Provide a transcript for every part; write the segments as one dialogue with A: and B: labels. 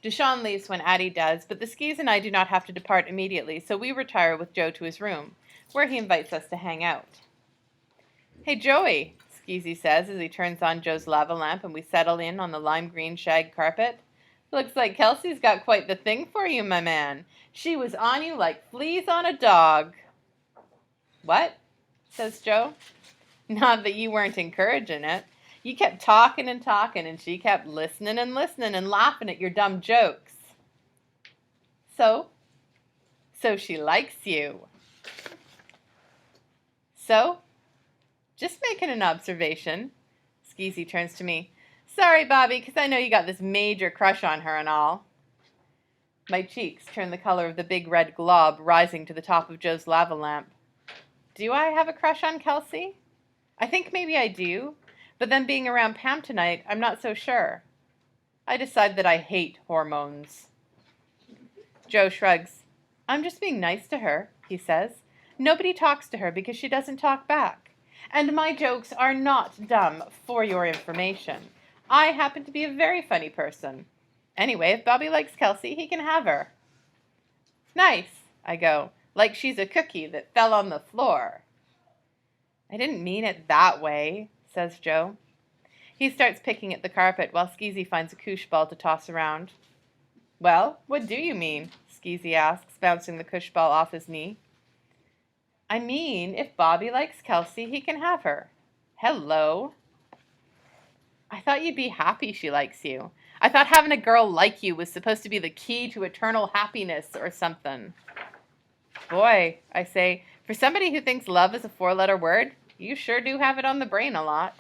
A: Deshaun leaves when Addie does, but the skis and I do not have to depart immediately, so we retire with Joe to his room, where he invites us to hang out. "Hey, Joey," Skeezy says as he turns on Joe's lava lamp and we settle in on the lime green shag carpet. "Looks like Kelsey's got quite the thing for you, my man. She was on you like fleas on a dog." "What?" says Joe. "Not that you weren't encouraging it. You kept talking and talking, and she kept listening and listening and laughing at your dumb jokes." So she likes you." "So? Just making an observation." Skeezy turns to me. "Sorry, Bobby, 'cause I know you got this major crush on her and all." My cheeks turn the color of the big red glob rising to the top of Joe's lava lamp. Do I have a crush on Kelsey? I think maybe I do, but then being around Pam tonight, I'm not so sure. I decide that I hate hormones. Joe shrugs. "I'm just being nice to her," he says. "Nobody talks to her because she doesn't talk back. And my jokes are not dumb, for your information. I happen to be a very funny person. Anyway, if Bobby likes Kelsey, he can have her." "Nice," I go, "like she's a cookie that fell on the floor." "I didn't mean it that way," says Joe. He starts picking at the carpet while Skeezy finds a koosh ball to toss around. "Well, what do you mean?" Skeezy asks, bouncing the koosh ball off his knee. "I mean, if Bobby likes Kelsey, he can have her." "Hello." "I thought you'd be happy she likes you. I thought having a girl like you was supposed to be the key to eternal happiness or something." "Boy," I say, "for somebody who thinks love is a 4-letter word, you sure do have it on the brain a lot."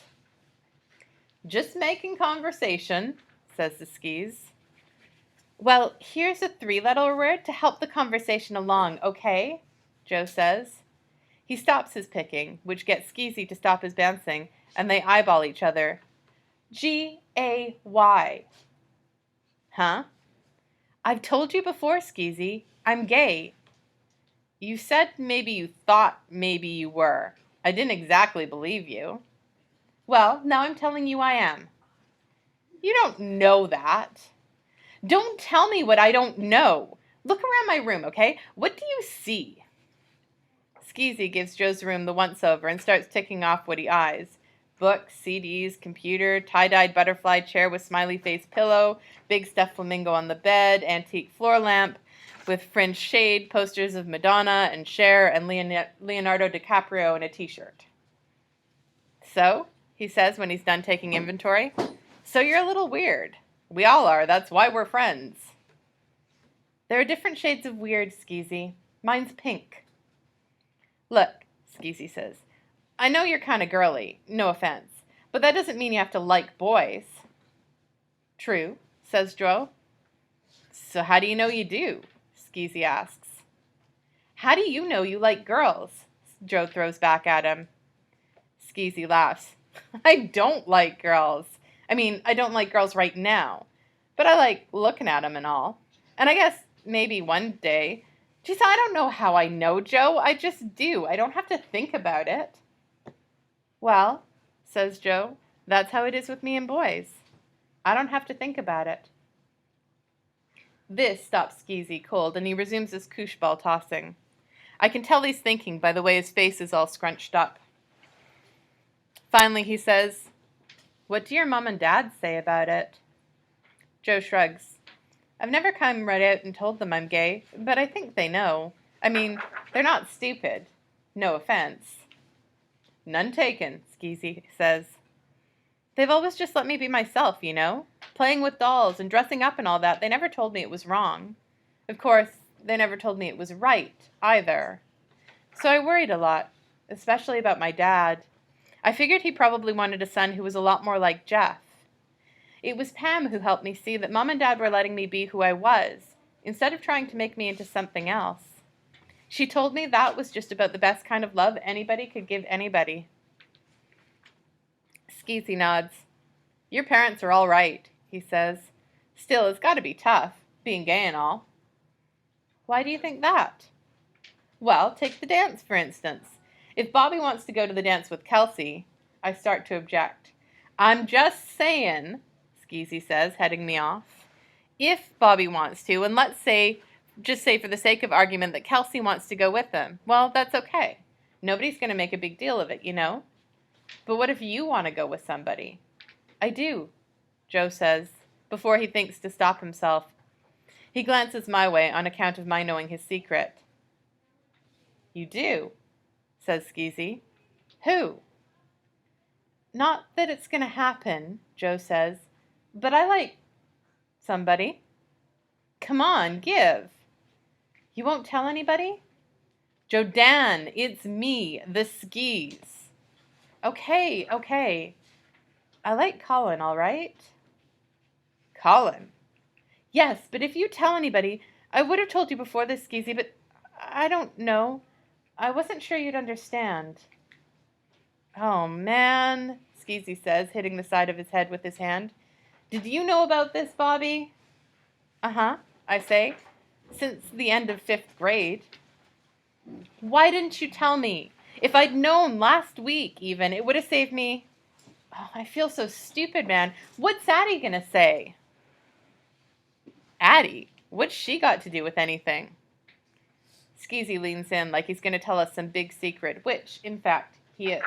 A: "Just making conversation," says the skis. "Well, here's a 3-letter word to help the conversation along, okay?" Joe says. He stops his picking, which gets Skeezy to stop his bouncing, and they eyeball each other. G-A-Y. "Huh?" "I've told you before, Skeezy. I'm gay." "You said maybe you thought maybe you were. I didn't exactly believe you." "Well, now I'm telling you I am." "You don't know that." "Don't tell me what I don't know. Look around my room, okay? What do you see?" Skeezy gives Joe's room the once-over and starts ticking off what he eyes. Books, CDs, computer, tie-dyed butterfly chair with smiley face pillow, big stuffed flamingo on the bed, antique floor lamp with fringed shade, posters of Madonna and Cher and Leonardo DiCaprio in a t-shirt. "So," he says when he's done taking inventory, "so you're a little weird. We all are, that's why we're friends." "There are different shades of weird, Skeezy. Mine's pink." "Look," Skeezy says, "I know you're kind of girly, no offense, but that doesn't mean you have to like boys." "True," says Joe. "So how do you know you do?" Skeezy asks. "How do you know you like girls?" Joe throws back at him. Skeezy laughs. "I don't like girls. I mean, I don't like girls right now, but I like looking at them and all. And I guess maybe one day. Geez, I don't know how I know, Joe. I just do. I don't have to think about it." "Well," says Joe, "that's how it is with me and boys. I don't have to think about it." This stops Skeezy cold, and he resumes his koosh ball tossing. I can tell he's thinking by the way his face is all scrunched up. Finally, he says, "What do your mom and dad say about it?" Joe shrugs. "I've never come right out and told them I'm gay, but I think they know. I mean, they're not stupid. No offense." "None taken," Skeezy says. "They've always just let me be myself, you know? Playing with dolls and dressing up and all that, they never told me it was wrong. Of course, they never told me it was right, either. So I worried a lot, especially about my dad. I figured he probably wanted a son who was a lot more like Jeff. It was Pam who helped me see that Mom and Dad were letting me be who I was, instead of trying to make me into something else. She told me that was just about the best kind of love anybody could give anybody." Skeezy nods. "Your parents are all right," he says. "Still, it's got to be tough, being gay and all." "Why do you think that?" "Well, take the dance, for instance. If Bobby wants to go to the dance with Kelsey," I start to object. "I'm just saying," Skeezy says, heading me off. If Bobby wants to, and let's say, just say for the sake of argument that Kelsey wants to go with him, well, that's okay. Nobody's going to make a big deal of it, you know? But what if you want to go with somebody? I do, Joe says, before he thinks to stop himself. He glances my way on account of my knowing his secret. You do, says Skeezy. Who? Not that it's going to happen, Joe says, but I like somebody. Come on, give. You won't tell anybody? Jodan, it's me, the Skis. Okay. I like Colin, all right? Colin? Yes, but if you tell anybody, I would have told you before this, Skeezy, but I don't know. I wasn't sure you'd understand. Oh, man, Skeezy says, hitting the side of his head with his hand. Did you know about this, Bobby? Uh-huh, I say, since the end of 5th grade. Why didn't you tell me? If I'd known last week, even, it would have saved me. Oh, I feel so stupid, man. What's Addie gonna say? Addie? What's she got to do with anything? Skeezy leans in like he's gonna tell us some big secret, which, in fact, he is.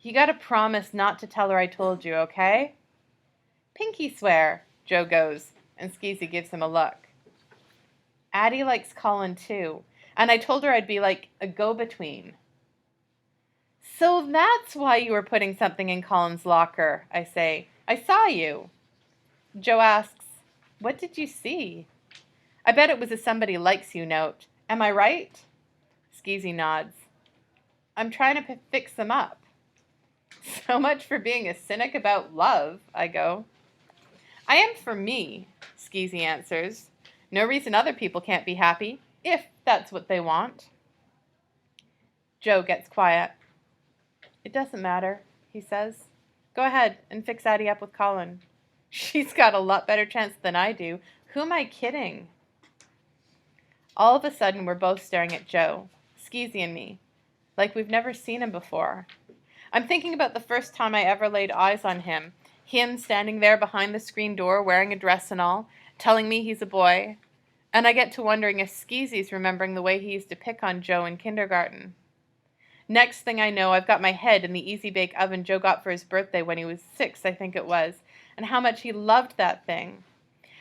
A: You gotta promise not to tell her I told you, okay? Pinky swear, Joe goes, and Skeezy gives him a look. Addie likes Colin too, and I told her I'd be like a go-between. So that's why you were putting something in Colin's locker, I say. I saw you. Joe asks, what did you see? I bet it was a somebody likes you note. Am I right? Skeezy nods. I'm trying to fix them up. So much for being a cynic about love, I go. I am for me, Skeezy answers. No reason other people can't be happy, if that's what they want. Joe gets quiet. It doesn't matter, he says. Go ahead and fix Addie up with Colin. She's got a lot better chance than I do. Who am I kidding? All of a sudden, we're both staring at Joe, Skeezy and me, like we've never seen him before. I'm thinking about the first time I ever laid eyes on him, him standing there behind the screen door wearing a dress and all, telling me he's a boy, and I get to wondering if Skeezy's remembering the way he used to pick on Joe in kindergarten. Next thing I know, I've got my head in the Easy Bake Oven Joe got for his birthday when he was 6, I think it was, and how much he loved that thing.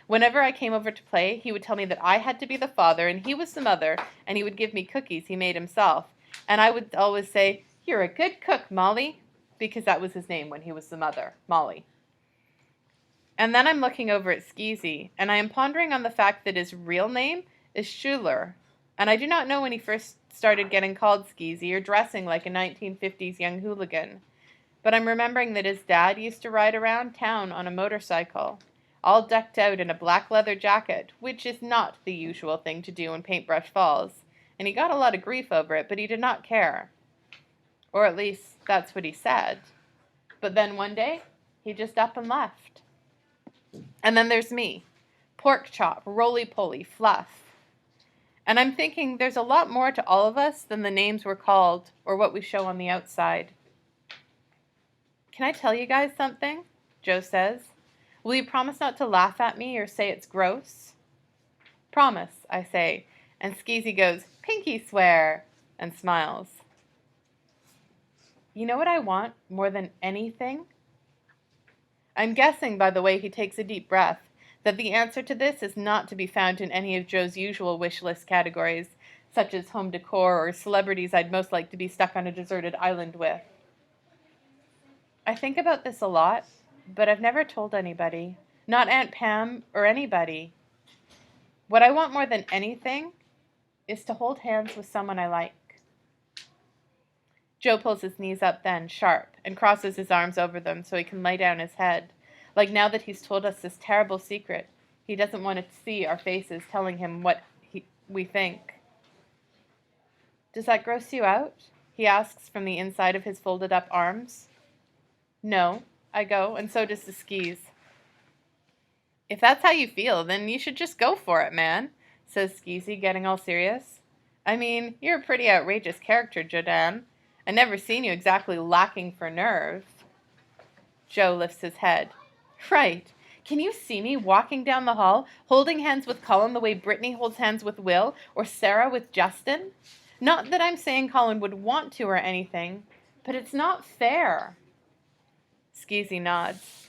A: Whenever I came over to play, he would tell me that I had to be the father and he was the mother, and he would give me cookies he made himself. And I would always say, "You're a good cook, Molly," because that was his name when he was the mother, Molly. And then I'm looking over at Skeezy, and I am pondering on the fact that his real name is Schuler, and I do not know when he first started getting called Skeezy or dressing like a 1950s young hooligan. But I'm remembering that his dad used to ride around town on a motorcycle, all decked out in a black leather jacket, which is not the usual thing to do in Paintbrush Falls, and he got a lot of grief over it, but he did not care. Or at least, that's what he said. But then one day, he just up and left. And then there's me, pork chop, roly-poly, fluff. And I'm thinking there's a lot more to all of us than the names we're called or what we show on the outside. Can I tell you guys something? Joe says. Will you promise not to laugh at me or say it's gross? Promise, I say, and Skeezy goes, pinky swear, and smiles. You know what I want more than anything? I'm guessing by the way he takes a deep breath that the answer to this is not to be found in any of Joe's usual wish list categories, such as home decor or celebrities I'd most like to be stuck on a deserted island with. I think about this a lot, but I've never told anybody, not Aunt Pam or anybody. What I want more than anything is to hold hands with someone I like. Joe pulls his knees up then, sharp, and crosses his arms over them so he can lay down his head. Like now that he's told us this terrible secret, he doesn't want to see our faces telling him what we think. Does that gross you out? He asks from the inside of his folded up arms. No, I go, and so does the Skis. If that's how you feel, then you should just go for it, man, says Skeezy, getting all serious. I mean, you're a pretty outrageous character, Jodan. I've never seen you exactly lacking for nerve. Joe lifts his head. Right. Can you see me walking down the hall, holding hands with Colin the way Brittany holds hands with Will, or Sarah with Justin? Not that I'm saying Colin would want to or anything, but it's not fair. Skeezy nods.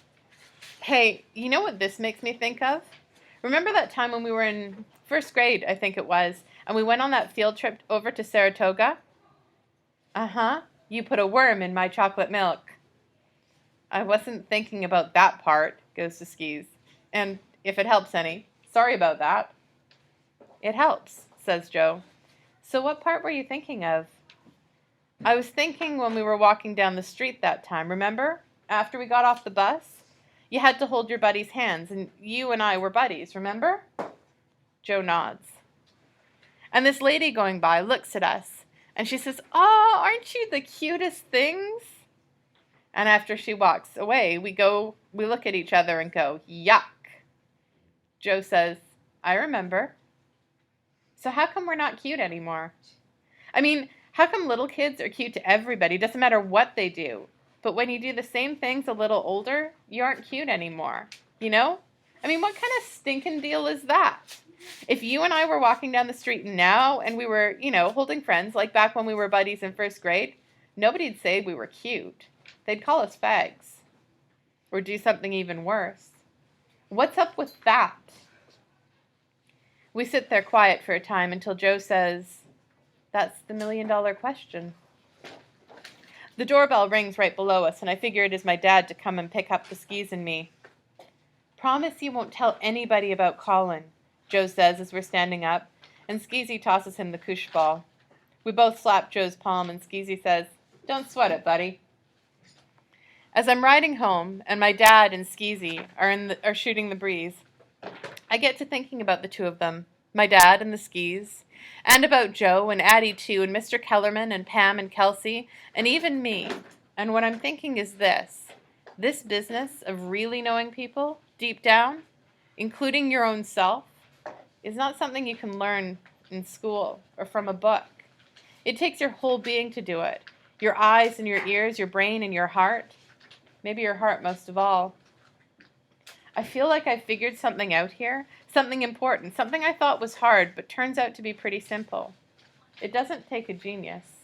A: Hey, you know what this makes me think of? Remember that time when we were in first grade, I think it was, and we went on that field trip over to Saratoga? Uh-huh. You put a worm in my chocolate milk. I wasn't thinking about that part, goes to Skeez. And if it helps any, sorry about that. It helps, says Joe. So what part were you thinking of? I was thinking when we were walking down the street that time, remember? After we got off the bus? You had to hold your buddy's hands, and you and I were buddies, remember? Joe nods. And this lady going by looks at us, and she says, "Oh, aren't you the cutest things?" And after she walks away, we look at each other and go, "Yuck." Joe says, "I remember." So how come we're not cute anymore? I mean, how come little kids are cute to everybody? Doesn't matter what they do. But when you do the same things a little older, you aren't cute anymore. You know? I mean, what kind of stinking deal is that? If you and I were walking down the street now and we were, holding friends, like back when we were buddies in first grade, nobody'd say we were cute. They'd call us fags. Or do something even worse. What's up with that? We sit there quiet for a time until Joe says, "That's the $1,000,000 question." The doorbell rings right below us, and I figure it is my dad to come and pick up the Skeez and me. "Promise you won't tell anybody about Colin," Joe says as we're standing up, and Skeezy tosses him the koosh ball. We both slap Joe's palm, and Skeezy says, "Don't sweat it, buddy." As I'm riding home, and my dad and Skeezy are shooting the breeze, I get to thinking about the two of them, my dad and the Skeez, and about Joe and Addie too, and Mr. Kellerman and Pam and Kelsey, and even me. And what I'm thinking is this business of really knowing people, deep down, including your own self, is not something you can learn in school or from a book. It takes your whole being to do it. Your eyes and your ears, your brain and your heart. Maybe your heart most of all. I feel like I figured something out here, something important, something I thought was hard, but turns out to be pretty simple. It doesn't take a genius.